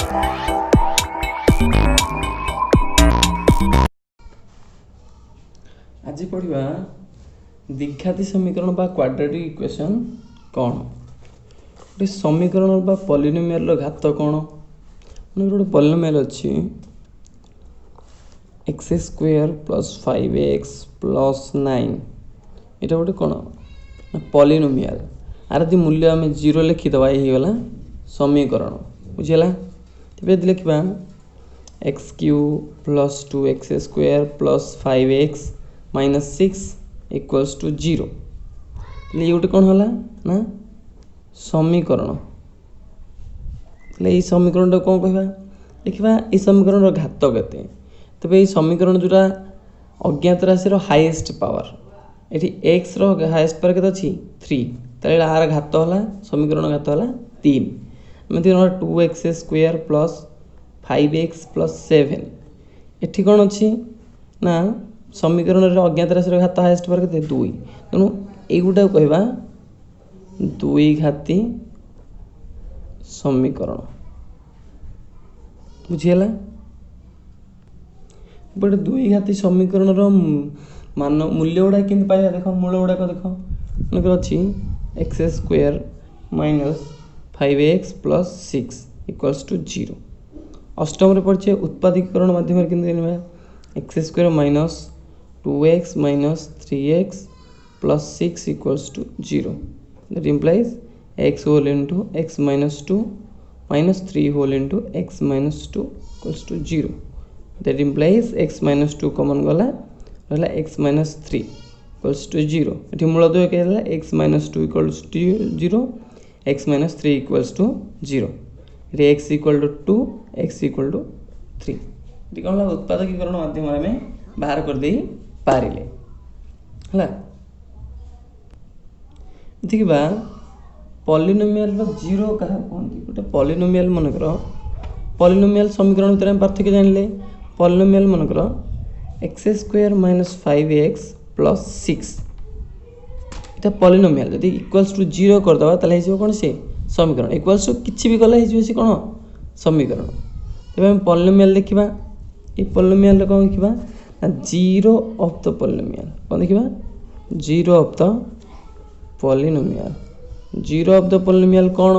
आज पढ़ा द्विघाती समीकरण बा क्वाड्रेटिक इक्वेशन कौन गोटे समीकरण बा पॉलिनोमियल घात कौन गोटे पॉलिनोमियल अच्छी x square plus 5x plus 9 यहाँ गोटे कौन पॉलिनोमियल आर यदि मूल्य आम 0 लिखिदे ये समीकरण बुझीगला तेज लिखा x cube plus 2x square plus 5x minus 6 equals to 0 ये गोटे कौन है ना समीकरण ये समीकरण कौन कह देखा ये समीकरण घात के तेज ये समीकरण जोड़ा अज्ञात राशि हाईएस्ट पावर ये एक्स हाईएस्ट पावर के 3 तेल आर घात है समीकरण घात है 3 एमती 2x square plus 5x plus 7 ये कौन अच्छी ना समीकरण अज्ञात राशि घात हाईएस्ट पावर के 2 तेणु युटा कहवा द्विघाती समीकरण बुझीगला बट द्विघाती समीकरण मान मूल्य गुड़ा कि पाइबा देख मूल गुड़ाक देख मन अच्छी x square minus 5x plus 6 equals to 0 अष्टम पढ़े उत्पादीकरण माध्यम कि x square minus 2x minus 3x plus 6 equals to 0 that implies x whole into x minus 2 minus 3 whole into x minus 2 equals to 0 that implies x minus 2 common गला रहला x minus 3 equals to 0 ये मूल द्वय कहला x minus 2 equals to 0 x minus 3 equals to 0 ये x equal to 2 x equal to 3 ये कौन उत्पादकीकरण माध्यम में बाहर कर दे पारिले हला देखा पॉलिनोमियल जीरो क्या कहते गोटे पॉलिनोमियल मनकर पॉलिनोमियल समीकरण भितर पार्थक्य जानले पॉलिनोमियल मनकर x square minus 5x plus 6 इटा पॉलिनोमियल यदि इक्वल्स टू 0 करदे ताले कौन से समीकरण इक्वल्स टू किसी भी गला से कौन समीकरण तेज पॉलिनोमियल देखा ये पॉलिनोमियल कौन देखा जीरो ऑफ द पॉलिनोमियल कौन देखा zero of the polynomial zero of the polynomial कौन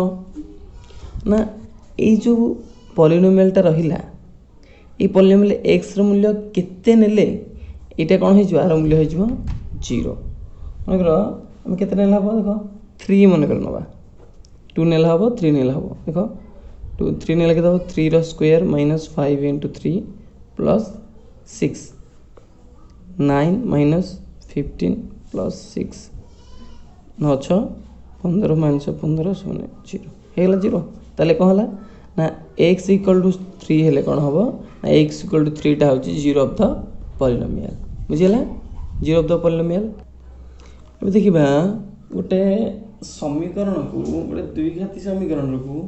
ना ये जो पॉलिनोमियल टा रहिला ये पॉलिनोमियल एक्स रो मूल्य केते नेले एटा कौन हो आर मूल्य हो जीरो मनकर आम के देख 3 मनकर नवा 2 नेला हम 3 नेला हम देख 2 3 नेला के 3 रो square minus 5 into 3 plus 6 9 minus 15 plus 6 9 6 15 minus 15 शून्य 0 होगा 0 ताले कौन है ना x इक्वल टू 3 हेले कौन हम ना x इक्वल टू 3 टा होची जीरो ऑफ द पॉलिनोमियल बुझीगला जीरो ऑफ द पॉलिनोमियल अब देखिबा गोटे समीकरण को गोटे द्विघाती समीकरण को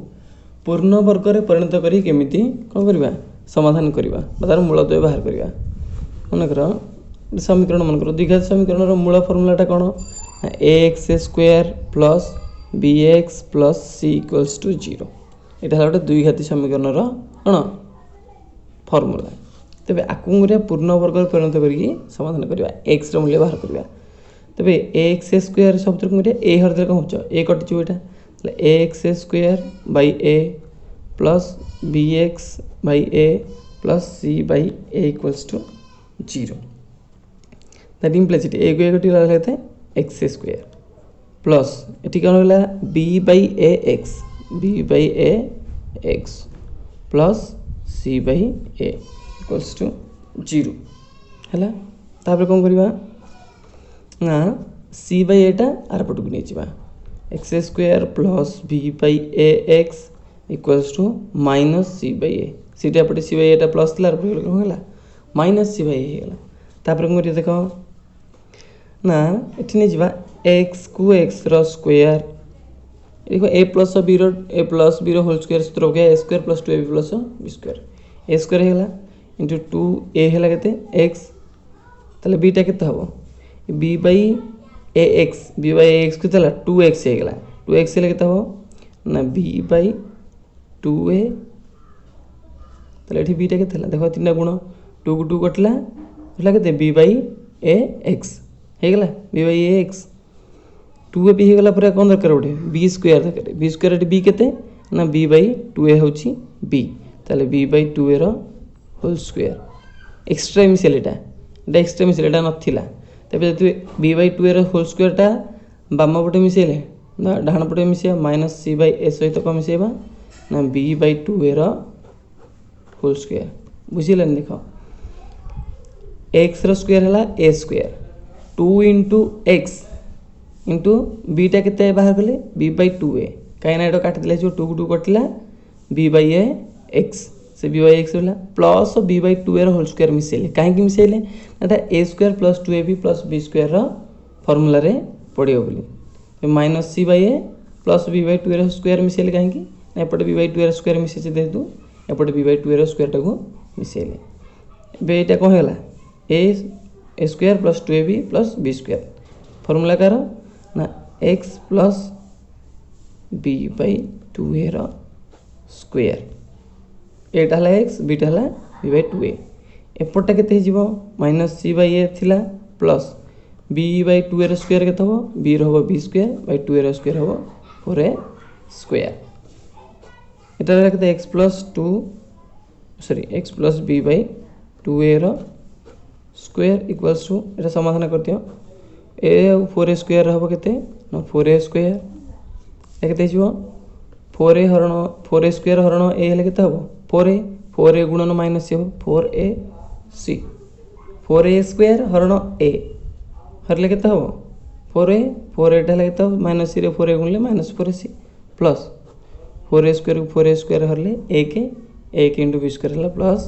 पूर्ण वर्ग रे परिणत करी केमिति कौन करबा समाधान करबा तार मूलद्वय बाहर करबा मनकर समीकरण मनकर द्विघाती समीकरण मूल फॉर्मूलाटा कौन x square plus B x plus C equals to 0 यहाँ गोटे द्विघाती समीकरण कौन फॉर्मूला तेज आपको पूर्ण वर्ग परिणत करके समाधान करवा एक्स मूल्य बाहर करवा तेज एक्स स्क्वायर शब्द ए हर कौन हो ए कटिच यहाँ x square by a plus B x by a plus c by a equals to 0 that implies it a को कटे एक्स स्क्वायर प्लस ये कौन है b by a x plus c by a equals to 0 है तापर कौन करवा ना सी बै एटा आर पटक नहीं जावा x square plus b by a x equals to minus c by a सीटा पटे सी बै एटा प्लस थी कौन है माइनस सी बै ए तापर कौन कर देख ना ये नहीं जावा एक्स को एक्स रो स्क्वायर देखो ए प्लस बी रो होल स्क्वायर सूत्र हो गया a square plus 2ab plus b square a square होगा इंटू 2a है के एक्स ताले बीटा के हम बी बै ए एक्स के 2x होगा 2x है हम ना बी बै 2a ताले एठी बीटा केते हला देखो 3 गुण 2 को 2 कटला हला केते b बाई a x हे गेला b by a x 2a b हे गेला पर कोन दरकार उठे b स्क्वायर दरकार b स्क्वायर एठी b केते ना b बाई 2a होची b ताले b बाई 2a रो होल स्क्वायर एक्स्ट्रा मिसेल एटा एक्स्ट्रा मिसेल एटा नथिला तबे जति b बाई 2a रो होल स्क्वायर टा बाम पटे मिसेले ना डाहाण पटे मिसेबा माइनस c बाई a सहित को मिसेबा ना b बाई 2a रो होल स्क्वायर बुझिलन देखो x रो स्क्वायर हला a square 2 into x into b टा केते बाहर गले b बाई 2a काई ना एडो काट दिले जो 2 को 2 कटला b बाई a x से b बाई x होला प्लस b बाई 2a रो होल स्क्वायर मिसेले काहे कि मिसेले एटा a square plus 2ab plus b square रो फार्मूला रे पड़ियो बोली minus c by a plus b by 2a रो स्क्वायर मिसेले काहे कि एपटे b बाई 2a रो स्क्वायर मिसे दे दू एपटे b बाई 2a रो स्क्वायर टाको मिसेले बे एटा कोन होला a square plus 2ab plus b square formula कार ना x plus b by 2a रो स्क्वायर एटा हला x बीटा हला b बाई 2a एपटा केते हिजिबो माइनस c बाई a थिला प्लस b बाई 2a रो स्क्वायर केते हो b रो हो b स्क्वायर बाई 2a रो स्क्वायर हो 4a स्क्वायर एटा केते x plus 2 sorry x plus b by 2a रो स्क्वायर इक्वल्स टू एटा समाधान करतियो a 4a स्क्वायर रहबो केते ना 4a स्क्वायर ए केते हिजिबो 4a हरण 4a स्क्वायर हरण a हेले केते हबो 4a गुणन माइनस c हो 4a c 4a स्क्वायर हरण a हरले केते हबो 4a एटा हेले केते माइनस c रे 4a गुणले minus 4c plus 4a square हरले a के इनटू b स्क्वायर हला प्लस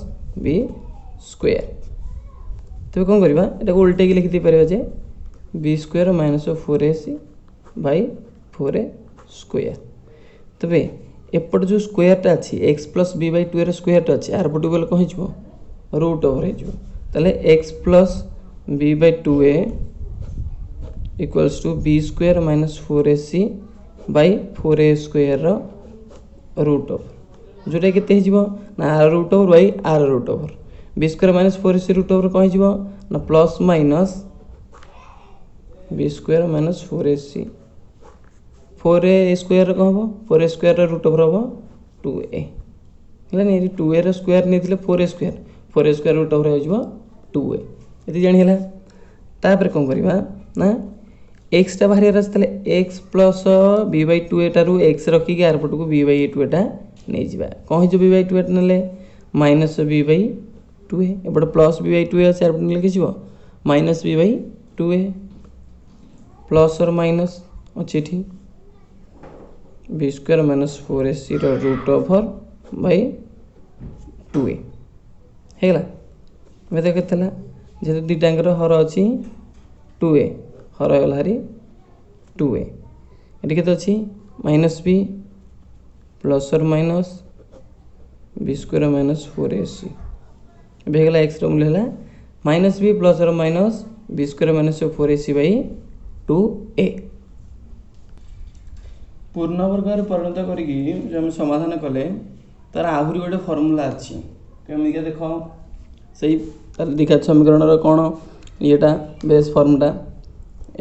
b स्क्वायर तबे कोन करबा एटा को उल्टे के लिखि दे परबा जे b square minus 4ac by 4a square तबे एपट जो स्क्वायर टा अछि x प्लस b बाई 2 रे स्क्वायर टा अछि आर पटु गले कोन हिजबो रूट ओवर हिजबो तले x plus b by 2a equals to b square minus 4ac by 4a square रो रूट ओवर जोटा केते हिजबो ना r root over by r root over b square minus 4ac root over कोन हिजबो ना plus minus b square minus 4ac 4a square को हबो 4a स्क्वायर रो रूट ओवर हबो 2a हला नै 2a रो स्क्वायर नै दिले 4a स्क्वायर रूट ओवर हो जबो 2a एति जानि हला तापर कोन करबा ना x टा बाहर रस तले x plus b by 2a टा रु x रखी के आर पट को b बाई 2a टा नै जिबा कोन हिजो b बाई 2a टा नले माइनस b बाई 2a एबड प्लस b बाई 2a आर पट लिखि जिवो minus b by 2a plus और माइनस अछि ठीक b स्क्वायर माइनस 4ac रो रूट ओवर बाई 2a हेला मे देख केतला जे दिटांगर हर अछि 2a हर गला हरी 2a एटी केते अछि माइनस b प्लस और minus b square minus 4ac बेगला x रो मूल्य हला माइनस b प्लस और minus b square minus 4ac by 2a पूर्ण वर्ग रे परिणत करिकि जे हम समाधान कले तार आहुरी गोटे फार्मूला अछि केमिके देखो सही तार दिखा समीकरण रो कोन एटा base formula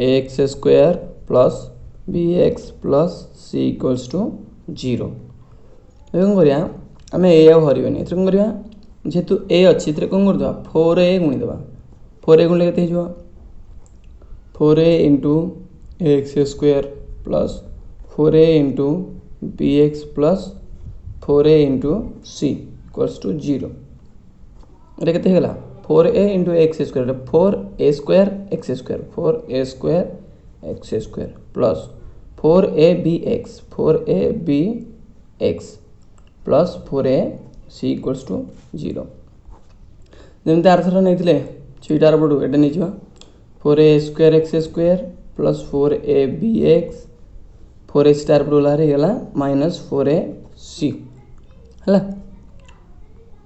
ax square plus bx plus c equals to 0 एवं करिया हमें a आ हरिबनी एथरे कोन करिया जेतु a अछि एथरे कोन कर दबा 4a गुणी दबा 4a गुणले केते हिजो 4a ax square plus 4a into bx plus 4a into c equals to 0 एटा केते हेला 4a into x square 4a square x square 4a square x square plus 4a bx plus 4a c equals to 0 जेमते आरथरा नैथिले छीटार पडू एटा नै जिवा 4a square x square plus 4a bx 4a star पडू लारे गेला minus 4a c हला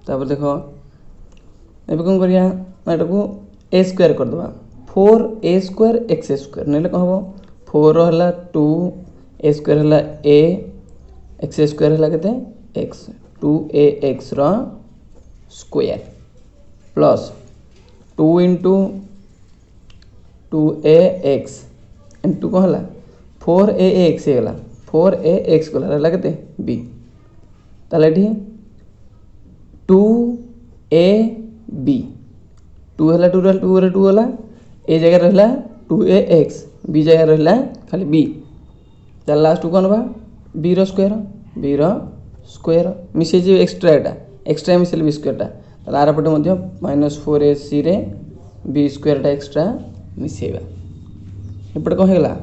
तापर देखो एबे कोन करिया एटा को a स्क्वायर कर दबा 4a स्क्वायर x स्क्वायर नेले को हबो 4 हला 2 a स्क्वायर हला a x स्क्वायर हला केते x 2ax रा square plus 2 into 2ax into कौन है 4ax होगा 4ax गला रहा के बी ताले 2ab 2 है 2 2 2 है ए जगह रहा 2ax बी जगह रहा खाली बी ताले लास्ट कौन बा बी स्क्वायर मिसे एक्स्ट्रा मिसेल बी स्क्वायर ताले आर पटे -4ac रे बी स्क्वायर एक्स्ट्रा मिसेबा एपटे कौन होगा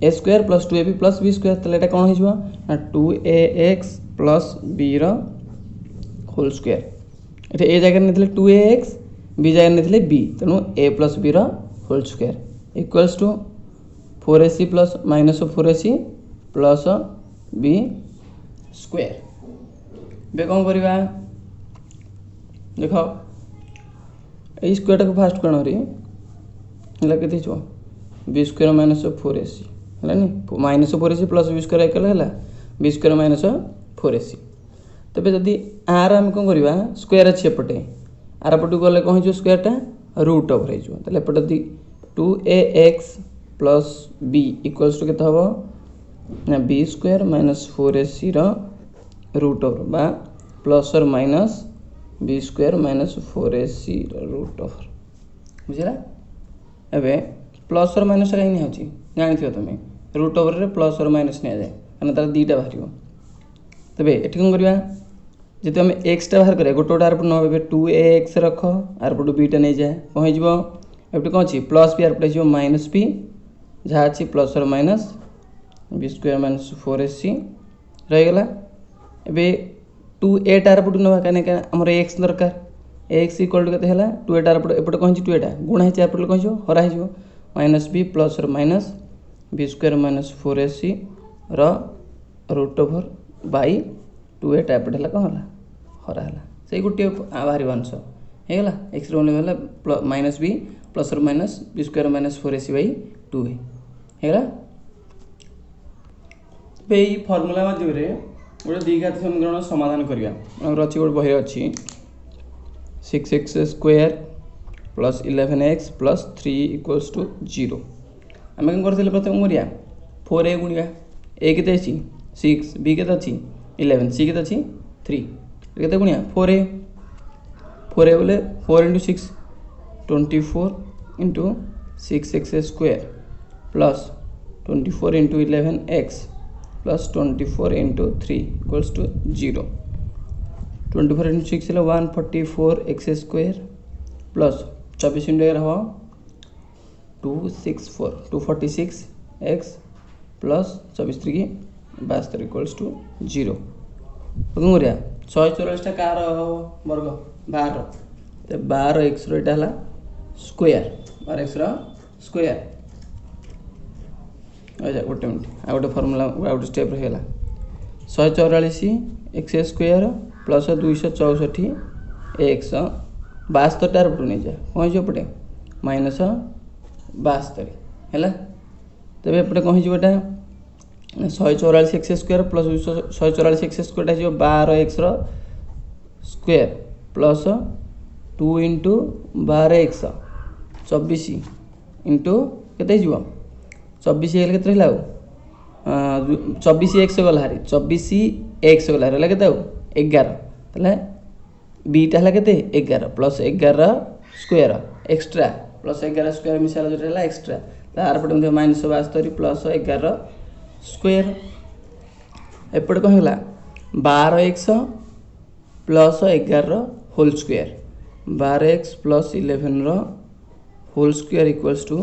a square plus 2ab plus b square ताले एटा कौन हो ना 2ax plus b whole square ये ए जगह नहीं 2ax बी जगह नहीं b तेणु a plus b whole square equals to 4ac plus -4ac plus b square बे कौन करवा देख ये स्क्वायर को फास्ट कौन रही के बी स्क्वायर -4ac है नी -4ac प्लस बी स्क्वायर एक है बी स्क्वायर -4ac तेज जदि आर आम कौन करवा स्क्वायर अच्छे एपटे आर पटू गले कौन हो स्क्वायरटा रूट ओवर होपटे 2ax plus b equals to के ना b square -4ac root over बा प्लस और minus B square -4ac root over बुझला एबे प्लस और माइनस कहीं नहीं जानी तुम रूट ओवर रे प्लस और माइनस नि जाए कहना तार दीटा बाहर तेरे ये कौन करवा जी आम एक्सटा बाहर करें गोटे गोटे आरपट ना 2ax रख आरपट बीटा नहीं जाए कौन होटे कौन अच्छी प्लस बी आरपटे माइनस बी जहाँ अच्छी प्लस और माइनस बी स्क्वायर -4ac रहीगला ए 2a आरपट ना कहीं आम एक्स दरकार एक्स इक्वल टू के 2a आरपट एपटे कौन 2a गुणा है आरपट कौन हरा हो -b प्लस और minus B square -4ac root over by 2a एपटे है कौन है हरा है से गोटे बाहर अंश होगा एक्स रहा -b प्लस और minus B square -4ac by 2a होगा यही फर्मूला माध्यम गोटे द्विघात समीकरण समाधान करवा अच्छी गोटे बही अच्छी 6x square plus 11x plus 3 equals to 0 आम कौन करते प्रथम करिया 4a गुणिया ए के 6 बी के 11 सी के 3 के गुणिया 4a बोले 4 into 6 24 into 6x square plus 24 into 11x plus 24 into 3 equals to 0 24 into 6 है 144x स्क्वायर प्लस 24 इंटू 11 हम 246x प्लस 24 3 72 इक्वल्स टू 0 कौन करिया 144 कार वर्ग 12x रहा स्क्वायर 12x स्क्वायर अच्छा गोटे मिनट आ गोटे फर्मूला गोटे स्टेप रहीगला 144x स्क्वायर प्लस 264 x 72 आरपट नहीं जाए कौन होपटे -72 है तेज एपटे कौन होटा 144x square plus 144x square 12x square plus 2 into 12x 24 into के 24 के 24x गला हारी 24x गला हारी के 11 तेल बीटा है के 11 प्लस 11 स्क्वायर एक्सट्रा प्लस 11 स्क्वायर मिसाला जो है एक्सट्रा तार पटे -72 प्लस 11 स्क्वायर एपटे कौन है 12x plus 11 whole square 12x plus 11 whole square equals to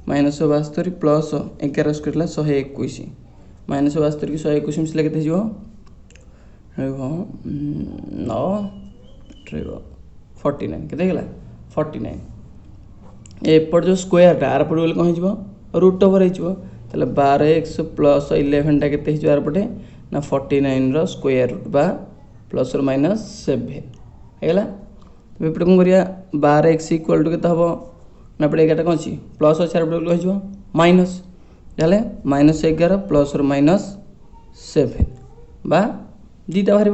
-72 plus 11 square 121 -72 की 121 मिसला के 9 49 के 49 एपट जो स्क्वायर आर पटे बोले कौन हो रूट ओवर हो 12x प्लस 11 के आरपटे ना 49 स्क्वायर रूट बा प्लस और माइनस 7 है एपटे कौन करिया 12x इक्वल टू के हम ना एपटे 11 कौन अच्छी प्लस अच्छे आरपटे हो माइनस -11 प्लस और माइनस 7 बा दीटा बाहर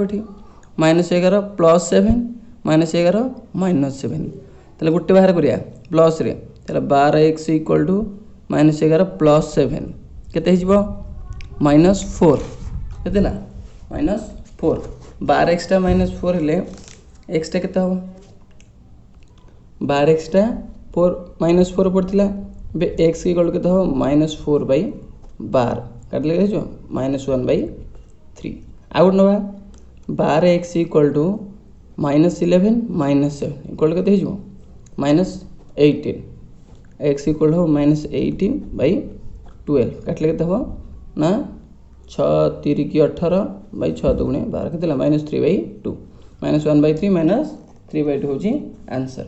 -11 प्लस 7 -11 -7 ताले गोटे बाहर करिया प्लस रे ताले 12x इक्वल टू -11 प्लस 7 केते हिजबो -4 केतेला -4 12x टा -4 हेले x टा केते हो 12x टा 4 -4 पड़थिला बे x इक्वल केते हो -4/12 काट ले जो -1/3 आउट नवा 12x इक्वल टू -11 -7 इक्वल केते हिजो -18 x इक्वल हो -18/12 काट ले केते हो ना 6 3 की 18/6 दुगुणे 12 केते -3/2 -1/3 -3/2 होची आंसर।